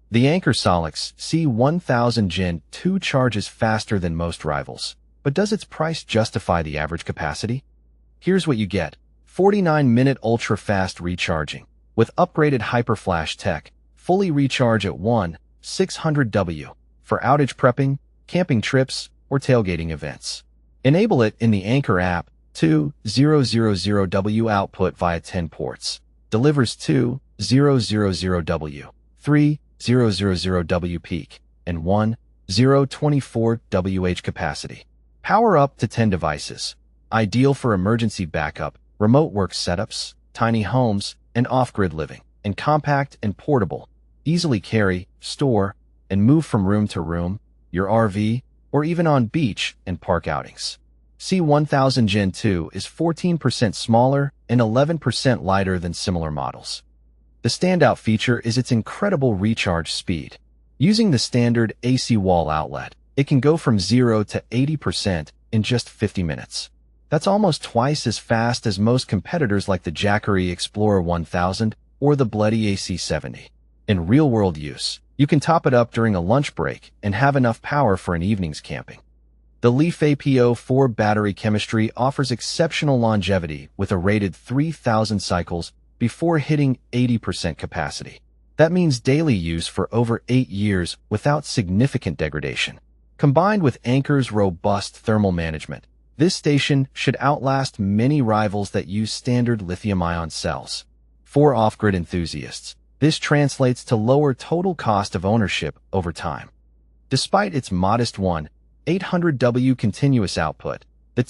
The Anker SOLIX C1000 Gen 2 charges faster than most rivals, but does its price justify the average capacity? Here's what you get. 49-minute ultra-fast recharging. With upgraded HyperFlash tech, fully recharge at 600W for outage prepping, camping trips, or tailgating events. Enable it in the Anker app. 2000W output via 10 ports. Delivers 2000W, 3000W peak, and 1024WH capacity. Power up to 10 devices. Ideal for emergency backup, remote work setups, tiny homes, and off-grid living. And compact and portable. Easily carry, store, and move from room to room, your RV, or even on beach and park outings. C1000 Gen 2 is 14% smaller and 11% lighter than similar models. The standout feature is its incredible recharge speed. Using the standard AC wall outlet, it can go from 0 to 80% in just 50 minutes. That's almost twice as fast as most competitors like the Jackery Explorer 1000 or the Bluetti AC180. In real-world use, you can top it up during a lunch break and have enough power for an evening's camping. The Leaf APO4 battery chemistry offers exceptional longevity with a rated 3,000 cycles before hitting 80% capacity. That means daily use for over 8 years without significant degradation. Combined with Anker's robust thermal management, this station should outlast many rivals that use standard lithium-ion cells. For off-grid enthusiasts, this translates to lower total cost of ownership over time. Despite its modest 800W continuous output, the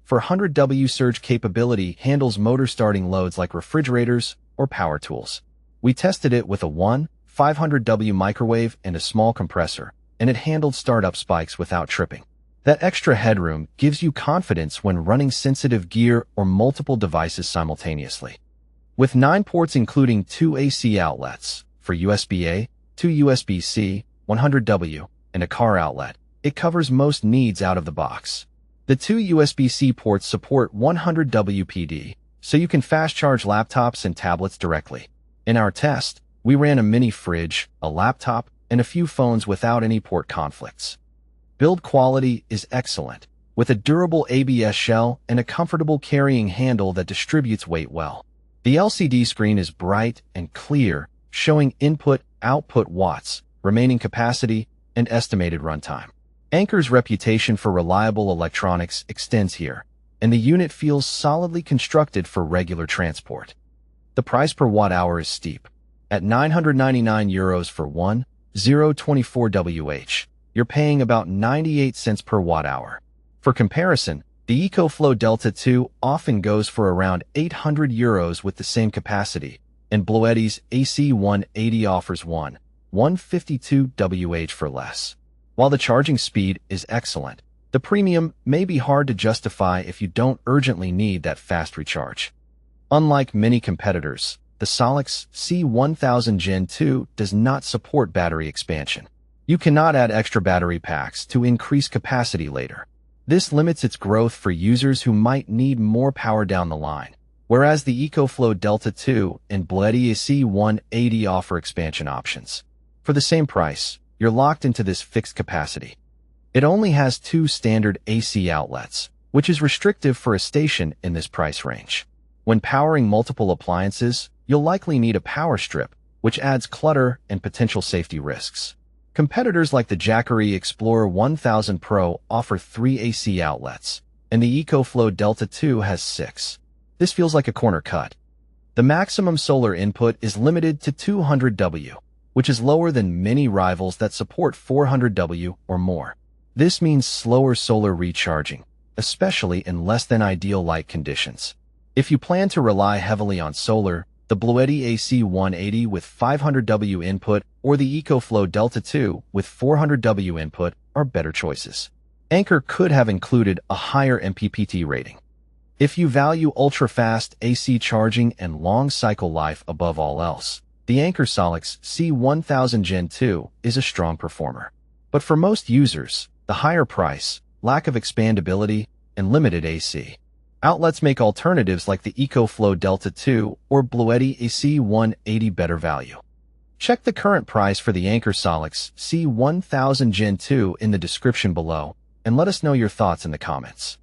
400W surge capability handles motor starting loads like refrigerators or power tools. We tested it with a 500W microwave and a small compressor, and it handled startup spikes without tripping. That extra headroom gives you confidence when running sensitive gear or multiple devices simultaneously. With 9 ports including 2 AC outlets for USB-A, 2 USB-C, 100W, and a car outlet, it covers most needs out of the box. The 2 USB-C ports support 100W PD, so you can fast-charge laptops and tablets directly. In our test, we ran a mini fridge, a laptop, and a few phones without any port conflicts. Build quality is excellent, with a durable ABS shell and a comfortable carrying handle that distributes weight well. The LCD screen is bright and clear, showing input-output watts, remaining capacity, and estimated runtime. Anker's reputation for reliable electronics extends here, and the unit feels solidly constructed for regular transport. The price per watt-hour is steep. At €999 for 1024WH, you're paying about 98 cents per watt-hour. For comparison, the EcoFlow Delta 2 often goes for around €800 with the same capacity, and Bluetti's AC180 offers 152WH for less. While the charging speed is excellent, the premium may be hard to justify if you don't urgently need that fast recharge. Unlike many competitors, the SOLIX C1000 Gen 2 does not support battery expansion. You cannot add extra battery packs to increase capacity later. This limits its growth for users who might need more power down the line, whereas the EcoFlow Delta 2 and Bluetti AC180 offer expansion options. For the same price, you're locked into this fixed capacity. It only has 2 standard AC outlets, which is restrictive for a station in this price range. When powering multiple appliances, you'll likely need a power strip, which adds clutter and potential safety risks. Competitors like the Jackery Explorer 1000 Pro offer 3 AC outlets, and the EcoFlow Delta 2 has 6. This feels like a corner cut. The maximum solar input is limited to 200W, which is lower than many rivals that support 400W or more. This means slower solar recharging, especially in less than ideal light conditions. If you plan to rely heavily on solar, the Bluetti AC180 with 500W input or the EcoFlow Delta 2 with 400W input are better choices. Anker could have included a higher MPPT rating. If you value ultra-fast AC charging and long cycle life above all else, the Anker SOLIX C1000 Gen 2 is a strong performer. But for most users, the higher price, lack of expandability, and limited AC outlets make alternatives like the EcoFlow Delta 2 or Bluetti AC180 better value. Check the current price for the Anker SOLIX C1000 Gen 2 in the description below, and let us know your thoughts in the comments.